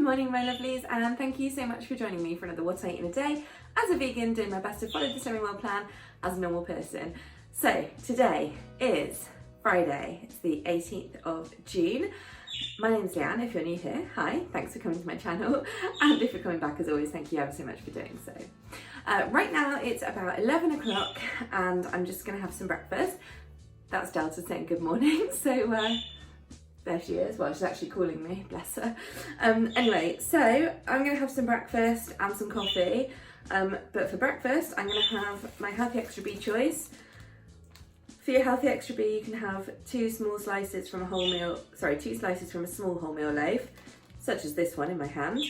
morning my lovelies, and thank you so much for joining me for another What I Eat in a Day. As a vegan, doing my best to follow the slimming well plan as a normal person. So today is Friday, it's the 18th of June. My name's Leanne, if you're new here, hi, thanks for coming to my channel, and if you're coming back as always, thank you ever so much for doing so. Right now it's about 11 o'clock and I'm just going to have some breakfast. That's Delta saying good morning, so there she is. Well, she's actually calling me, bless her. Anyway, so I'm going to have some breakfast and some coffee, but for breakfast I'm going to have my healthy extra B choice. For your healthy extra B, you can have two slices from a small wholemeal loaf, such as this one in my hand.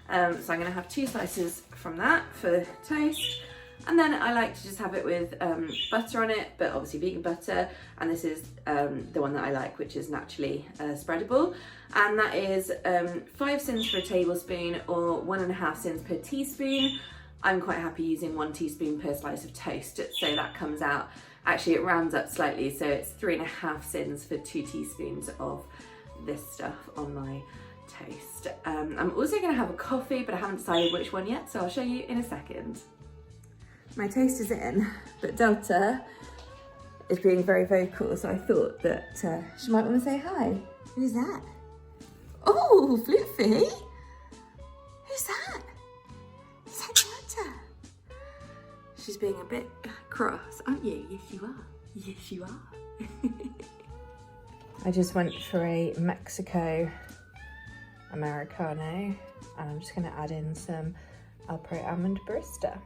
So I'm going to have 2 slices from that for toast, and then I like to just have it with butter on it, but obviously vegan butter, and this is the one that I like, which is naturally spreadable, and that is 5 SYNS for a tablespoon or 1.5 SYNS per teaspoon. I'm quite happy using 1 teaspoon per slice of toast, so that comes out, actually it rounds up slightly, so it's 3.5 SYNS for 2 teaspoons of this stuff on my toast. I'm also going to have a coffee, but I haven't decided which one yet, so I'll show you in a second. My toast is in, but Delta is being very vocal, so I thought that she might want to say hi. Who's that? Oh, Fluffy! Who's that? Is that Delta? She's being a bit cross, aren't you? Yes, you are. Yes, you are. I just went for a Mexico Americano, and I'm just going to add in some Alpro Almond Barista.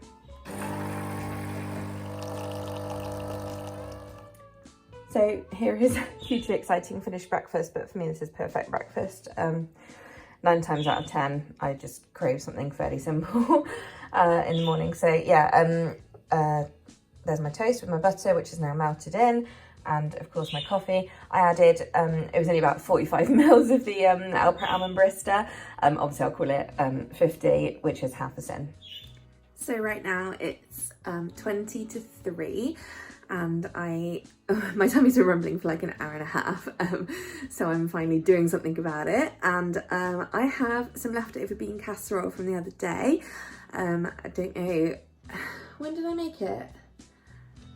So here is a hugely exciting finished breakfast, but for me this is perfect breakfast. 9 times out of 10 I just crave something fairly simple in the morning. So yeah, there's my toast with my butter, which is now melted in, and of course my coffee. I added, it was only about 45 mils of the Alpro Almond Barista. Obviously I'll call it 50, which is half a SYN. So right now it's 20 to 3 and my tummy's been rumbling for like an hour and a half, so I'm finally doing something about it, and I have some leftover bean casserole from the other day. I don't know, when did I make it?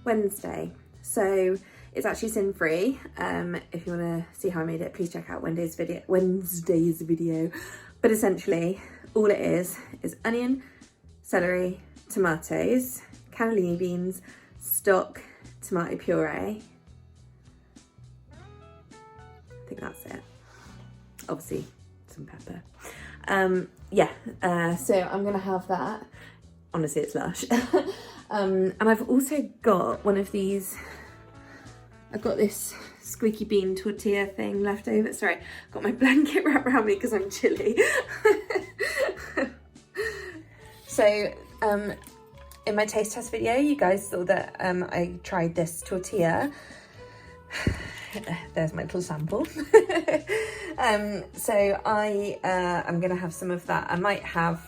Wednesday. So it's actually SYN free. If you want to see how I made it, please check out Wednesday's video. But essentially all it is onion, celery, tomatoes, cannellini beans, stock, tomato puree. I think that's it. Obviously some pepper. So I'm gonna have that. Honestly, it's lush. And I've also got one of these, I've got this squeaky bean tortilla thing left over. Sorry, I've got my blanket wrapped around me because I'm chilly. So in my taste test video, you guys saw that I tried this tortilla. There's my little sample. So I'm gonna have some of that. I might have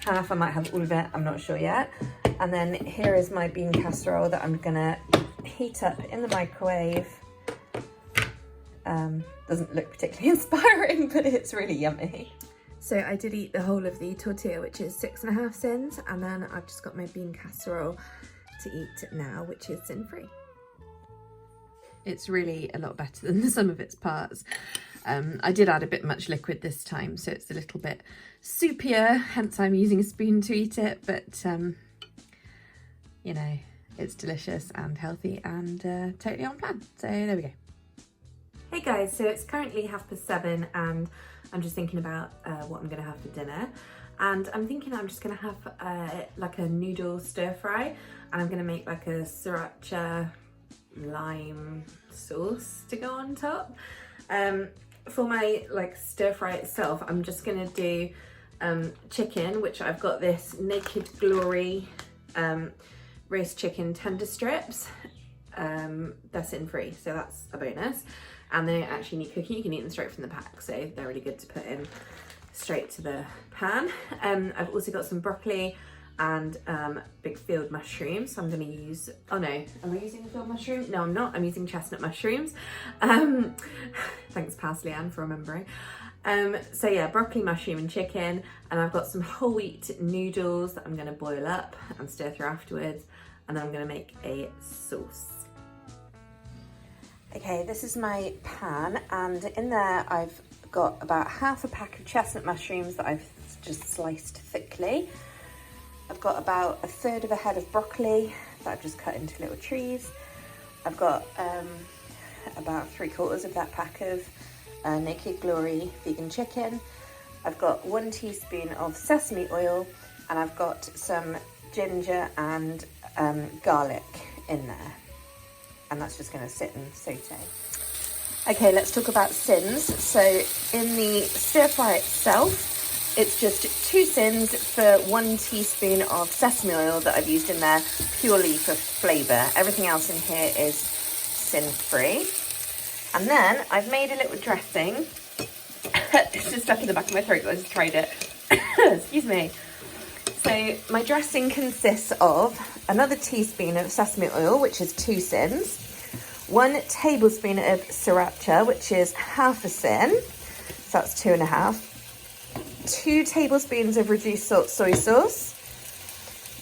half, I might have all of it, I'm not sure yet. And then here is my bean casserole that I'm gonna heat up in the microwave. Doesn't look particularly inspiring, but it's really yummy. So I did eat the whole of the tortilla, which is 6.5 SYNS, and then I've just got my bean casserole to eat now, which is SYN free. It's really a lot better than the sum of its parts. I did add a bit much liquid this time, so it's a little bit soupier, hence I'm using a spoon to eat it, but you know, it's delicious and healthy and totally on plan. So there we go. Hey guys, so it's currently 7:30 and I'm just thinking about what I'm gonna have for dinner. And I'm thinking I'm just gonna have like a noodle stir fry, and I'm gonna make like a sriracha lime sauce to go on top. For my like stir fry itself, I'm just gonna do chicken, which I've got this Naked Glory roast chicken tender strips. They're SYN free, so that's a bonus. And they don't actually need cooking, you can eat them straight from the pack, so they're really good to put in straight to the pan. I've also got some broccoli and big field mushrooms, so I'm going to use, oh no, am I using a field mushroom? No, I'm not, I'm using chestnut mushrooms. Thanks Past Leanne for remembering. So yeah, broccoli, mushroom and chicken, and I've got some whole wheat noodles that I'm going to boil up and stir through afterwards, and then I'm going to make a sauce. Okay, this is my pan, and in there I've got about half a pack of chestnut mushrooms that I've just sliced thickly. I've got about a third of a head of broccoli that I've just cut into little trees. I've got about 3/4 of that pack of Naked Glory vegan chicken. I've got 1 teaspoon of sesame oil, and I've got some ginger and garlic in there. And that's just going to sit and saute. Okay, let's talk about SYNS. So in the stir fry itself, it's just 2 SYNS for 1 teaspoon of sesame oil that I've used in there purely for flavour. Everything else in here is SYN free. And then I've made a little dressing. It's just stuck in the back of my throat, but I just tried it. Excuse me. So my dressing consists of another teaspoon of sesame oil, which is 2 SYNS, 1 tablespoon of sriracha, which is half a SYN, so that's 2.5, 2 tablespoons of reduced salt soy sauce,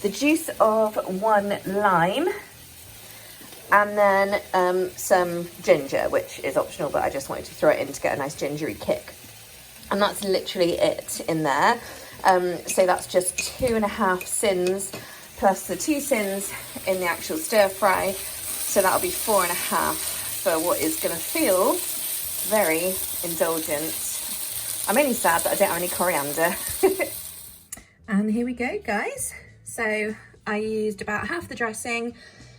the juice of 1 lime, and then some ginger, which is optional, but I just wanted to throw it in to get a nice gingery kick. And that's literally it in there. So that's just 2.5 SYNS plus the 2 SYNS in the actual stir fry. So that'll be 4.5 for what is going to feel very indulgent. I'm only sad that I don't have any coriander. And here we go, guys. So I used about half the dressing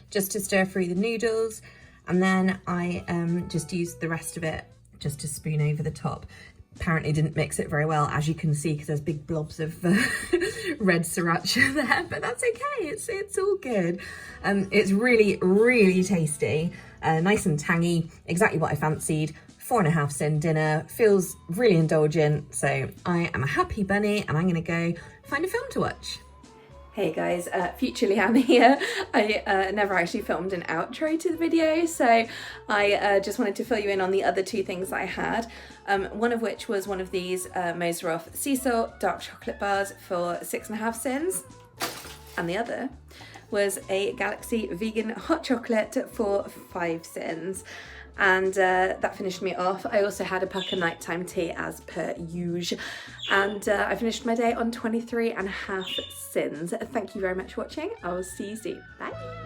just to stir through the noodles, and then I just used the rest of it just to spoon over the top. Apparently didn't mix it very well, as you can see, because there's big blobs of red sriracha there, but that's okay, it's all good. It's really, really tasty, nice and tangy, exactly what I fancied. 4.5 SYN dinner, feels really indulgent, so I am a happy bunny, and I'm gonna go find a film to watch. Hey guys, future Leanne here. I never actually filmed an outro to the video, so I just wanted to fill you in on the other 2 things I had. One of which was one of these Moser Roth sea salt dark chocolate bars for 6.5 SYNS, and the other was a Galaxy vegan hot chocolate for 5 SYNS. And that finished me off. I also had a pucker nighttime tea as per usual, and I finished my day on 23.5 SYNS. Thank you very much for watching. I will see you soon. Bye.